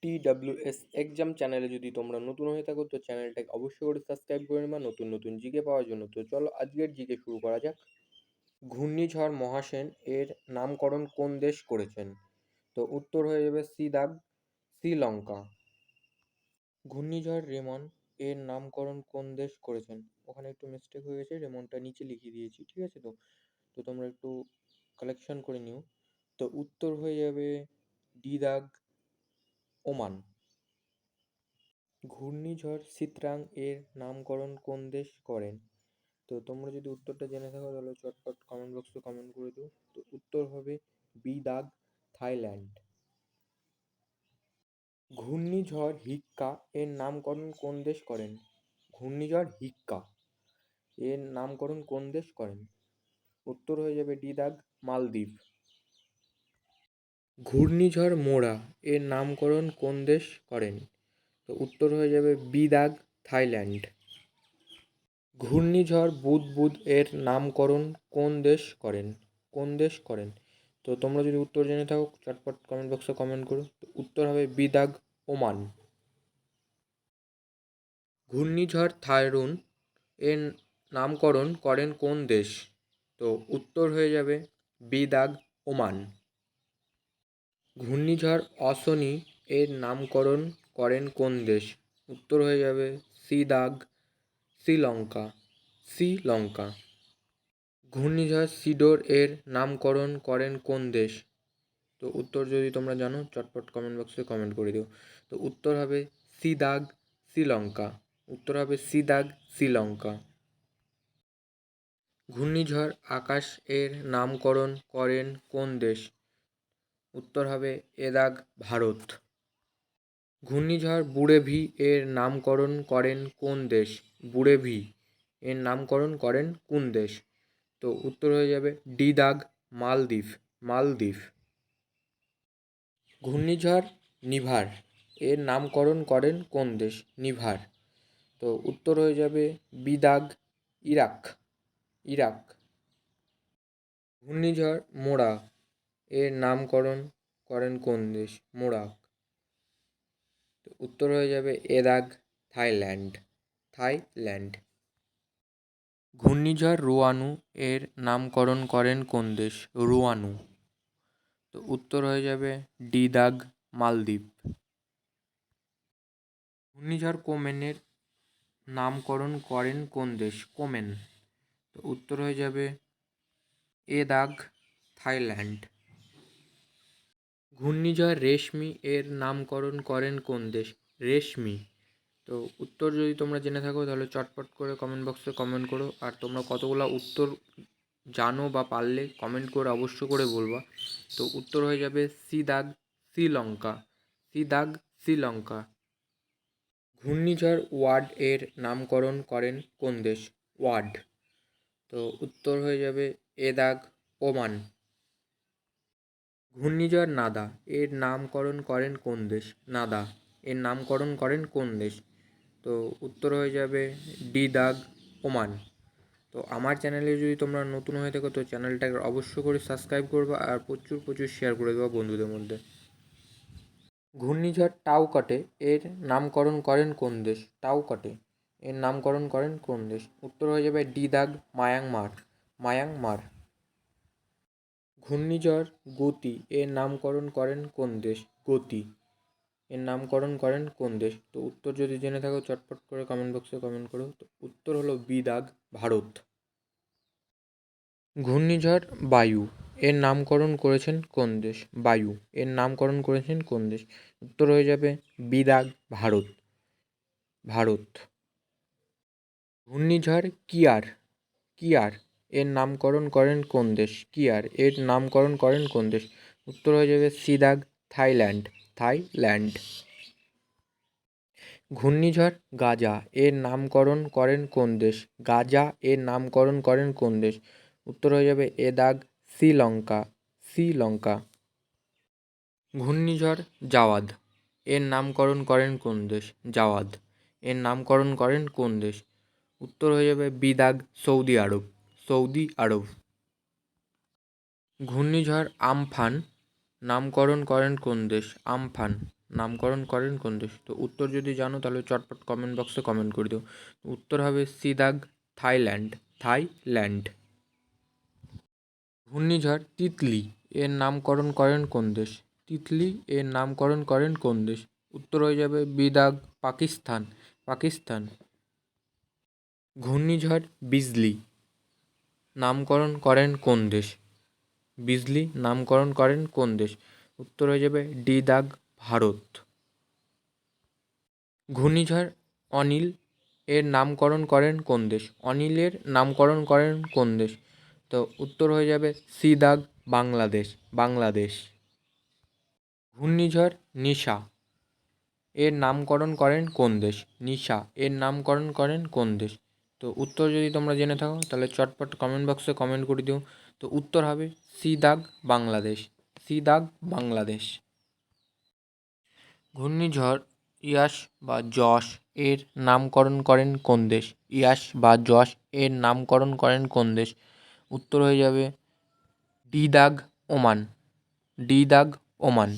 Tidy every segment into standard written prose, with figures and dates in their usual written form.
TWS exam চ্যানেলে যদি তোমরা নতুন হয়ে থাকো তো চ্যানেলটাকে অবশ্যই করে সাবস্ক্রাইব করে নেবা নতুন নতুন জিকে পাওয়ার জন্য। তো চলো আজকের জিকে শুরু করা যাক। ঘূর্ণিঝড় মহাসেন এর নামকরণ কোন দেশ করেছেন? তো উত্তর হয়ে যাবে সি দাগ, শ্রীলঙ্কা। ঘূর্ণিঝড় রেমন এর নামকরণ কোন দেশ করেছেন? ওখানে একটু মিস্টেক হয়ে গেছে, রেমনটা নিচে লিখিয়ে দিয়েছি, ঠিক আছে? তো তো তোমরা একটু কালেকশন করে নিও। তো উত্তর হয়ে যাবে ডি দাগ, ওমান। ঘূর্ণিঝড় সিতরাং এর নামকরণ কোন দেশ করেন? তো তোমরা যদি উত্তরটা জেনে থাকো তাহলে চটপট কমেন্ট বক্সে কমেন্ট করে দিও। তো উত্তর হবে বি দাগ, থাইল্যান্ড। ঘূর্ণিঝড় হিক্কা এর নামকরণ কোন দেশ করেন? ঘূর্ণিঝড় হিক্কা এর নামকরণ কোন দেশ করেন? উত্তর হয়ে যাবে ডি দাগ, মালদ্বীপ। ঘূর্ণিঝড় মোরা এর নামকরণ কোন দেশ করেন? তো উত্তর হয়ে যাবে বি দাগ, থাইল্যান্ড। ঘূর্ণিঝড় বুদবুদ এর নামকরণ কোন দেশ করেন? কোন দেশ করেন? তো তোমরা যদি উত্তর জেনে থাকো চটপট কমেন্ট বক্সে কমেন্ট করো। তো উত্তর হবে বি দাগ, ওমান। ঘূর্ণিঝড় থাইরুন এর নামকরণ করেন কোন দেশ? তো উত্তর হয়ে যাবে বি দাগ, ওমান। ঘূর্ণিঝড় অশনি এর নামকরণ করেন কোন দেশ? উত্তর হয়ে যাবে সি দাগ, শ্রীলঙ্কা। শ্রীলঙ্কা। ঘূর্ণিঝড় সিডোর এর নামকরণ করেন কোন দেশ? তো উত্তর যদি তোমরা জানো চটপট কমেন্ট বক্সে কমেন্ট করে দিও। তো উত্তর হবে সি দাগ, শ্রীলঙ্কা। উত্তর হবে সি দাগ, শ্রীলঙ্কা। ঘূর্ণিঝড় আকাশ এর নামকরণ করেন কোন দেশ? উত্তর হবে এ দাগ, ভারত। ঘূর্ণিঝড় বুরেভি এর নামকরণ করেন কোন দেশ? বুরেভি এর নামকরণ করেন কোন দেশ? তো উত্তর হয়ে যাবে ডি দাগ, মালদ্বীপ। মালদ্বীপ। ঘূর্ণিঝড় নিভার এর নামকরণ করেন কোন দেশ? নিভার। তো উত্তর হয়ে যাবে বি দাগ, ইরাক। ইরাক। ঘূর্ণিঝড় মোরা এর নামকরণ করেন কোন দেশ? মোরাক। তো উত্তর হয়ে যাবে এ দাগ, থাইল্যান্ড। থাইল্যান্ড। ঘূর্ণিঝড় রুয়ানু এর নামকরণ করেন কোন দেশ? রুয়ানু। তো উত্তর হয়ে যাবে ডি দাগ, মালদ্বীপ। ঘূর্ণিঝড় কোমেনের নামকরণ করেন কোন দেশ? কোমেন। তো উত্তর হয়ে যাবে এ দাগ, থাইল্যান্ড। ঘূর্ণিঝড় রেশমি এর নামকরণ করেন কোন দেশ? রেশমি। তো উত্তর যদি তোমরা জেনে থাকো তাহলে চটপট করে কমেন্ট বক্সে কমেন্ট করো। আর তোমরা কতগুলো উত্তর জানো বা পারলে কমেন্ট করে অবশ্য করে বলবা। তো উত্তর হয়ে যাবে সি দাগ, শ্রীলঙ্কা। সি দাগ, শ্রীলঙ্কা। ঘূর্ণিঝড় ওয়ার্ড এর নামকরণ করেন কোন দেশ? ওয়ার্ড। তো উত্তর হয়ে যাবে এ দাগ, ওমান। ঘূর্ণিঝড় নাদা এর নামকরণ করেন কোন দেশ? নাদা এর নামকরণ করেন কোন দেশ? তো উত্তর হয়ে যাবে ডি দাগ, ওমান। তো আমার চ্যানেলে যদি তোমরা নতুন হয়ে থাকো তো চ্যানেলটাকে অবশ্য করে সাবস্ক্রাইব করবে আর প্রচুর প্রচুর শেয়ার করে দেওয়া বন্ধুদের মধ্যে। ঘূর্ণিঝড় টাউকাটে এর নামকরণ করেন কোন দেশ? টাউকাটে এর নামকরণ করেন কোন দেশ? উত্তর হয়ে যাবে ডি দাগ, মায়ানমার। মায়ানমার। ঘূর্ণিঝড় গতি এর নামকরণ করেন কোন দেশ? গতি এর নামকরণ করেন কোন দেশ? তো উত্তর যদি জেনে থাকো চটপট করে কমেন্ট বক্সে কমেন্ট করো। তো উত্তর হলো বি দাগ, ভারত। ঘূর্ণিঝড় বায়ু এর নামকরণ করেছেন কোন দেশ? বায়ু এর নামকরণ করেছেন কোন দেশ? উত্তর হয়ে যাবে বি দাগ, ভারত। ভারত। ঘূর্ণিঝড় কিয়ার, কিয়ার এর নামকরণ করেন কোন দেশ? কিয়ার এর নামকরণ করেন কোন দেশ? উত্তর হয়ে যাবে সি দাগ, থাইল্যান্ড। থাইল্যান্ড। ঘূর্ণিঝড় গাজা এর নামকরণ করেন কোন দেশ? গাজা এর নামকরণ করেন কোন দেশ? উত্তর হয়ে যাবে এ দাগ, শ্রীলঙ্কা। শ্রীলঙ্কা। ঘূর্ণিঝড় জাওয়াদ এর নামকরণ করেন কোন দেশ? জাওয়াদ এর নামকরণ করেন কোন দেশ? উত্তর হয়ে যাবে বি দাগ, সৌদি আরব। সৌদি আরব। ঘূর্ণিঝড় আমফান নামকরণ করেন কোন দেশ? আমফান নামকরণ করেন কোন দেশ? তো উত্তর যদি জানো তাহলে চটপট কমেন্ট বক্সে কমেন্ট করে দিও। উত্তর হবে সিদাগ, থাইল্যান্ড। থাইল্যান্ড। ঘূর্ণিঝড় তিতলি এর নামকরণ করেন কোন দেশ? তিতলি এর নামকরণ করেন কোন দেশ? উত্তর হয়ে যাবে বিদাগ, পাকিস্তান। পাকিস্তান। ঘূর্ণিঝড় বিজলি নামকরণ করেন কোন দেশ? বিজলি নামকরণ করেন কোন দেশ? উত্তর হয়ে যাবে ডি দাগ, ভারত। ঘূর্ণিঝড় অনিল এর নামকরণ করেন কোন দেশ? অনিলের নামকরণ করেন কোন দেশ? তো উত্তর হয়ে যাবে সি দাগ, বাংলাদেশ। বাংলাদেশ। ঘূর্ণিঝড় নিশা এর নামকরণ করেন কোন দেশ? নিশা এর নামকরণ করেন কোন দেশ? তো উত্তর যদি তোমরা জেনে থাকো তাহলে চটপট কমেন্ট বক্সে কমেন্ট করে দিও। তো উত্তর হবে সি দাগ, বাংলাদেশ। সি দাগ, বাংলাদেশ। ঘূর্ণিঝড় ইয়াস বা যশ এর নামকরণ করেন কোন দেশ? ইয়াস বা যশ এর নামকরণ করেন কোন দেশ? উত্তর হয়ে যাবে ডি দাগ, ওমান। ডি দাগ, ওমান।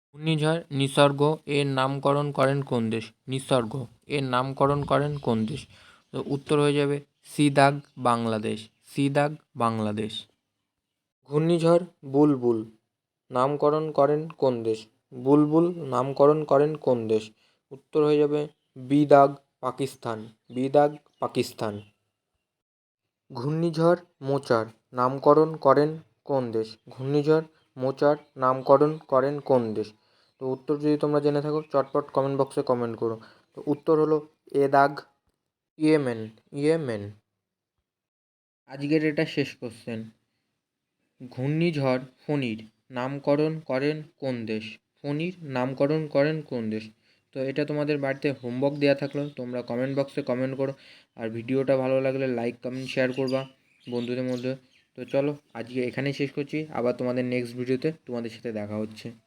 ঘূর্ণিঝড় নিসর্গ এর নামকরণ করেন কোন দেশ? নিসর্গ এর নামকরণ করেন কোন দেশ? তো উত্তর হয়ে যাবে সি দাগ, বাংলাদেশ। সি দাগ, বাংলাদেশ। ঘূর্ণিঝড় বুলবুল নামকরণ করেন কোন দেশ? বুলবুল নামকরণ করেন কোন দেশ? উত্তর হয়ে যাবে বি দাগ, পাকিস্তান। বি দাগ, পাকিস্তান। ঘূর্ণিঝড় মোচার নামকরণ করেন কোন দেশ? ঘূর্ণিঝড় মোচার নামকরণ করেন কোন দেশ? তো উত্তর যদি তোমরা জেনে থাকো চটপট কমেন্ট বক্সে কমেন্ট করো। তো উত্তর হলো এ দাগ, ইয়েমেন। ইয়েমেন। আজকের এটা শেষ কোশ্চেন। ঘূর্ণিঝড় ফণীর নামকরণ করেন কোন দেশ? ফণীর নামকরণ করেন কোন দেশ? তো এটা তোমাদের বাড়িতে হোমওয়ার্ক দেওয়া থাকলো, তোমরা কমেন্ট বক্সে কমেন্ট করো। আর ভিডিওটা ভালো লাগলে লাইক, কমেন্ট, শেয়ার করবা বন্ধুদের মধ্যে। তো চলো আজকে এখানেই শেষ করছি, আবার তোমাদের নেক্সট ভিডিওতে তোমাদের সাথে দেখা হচ্ছে।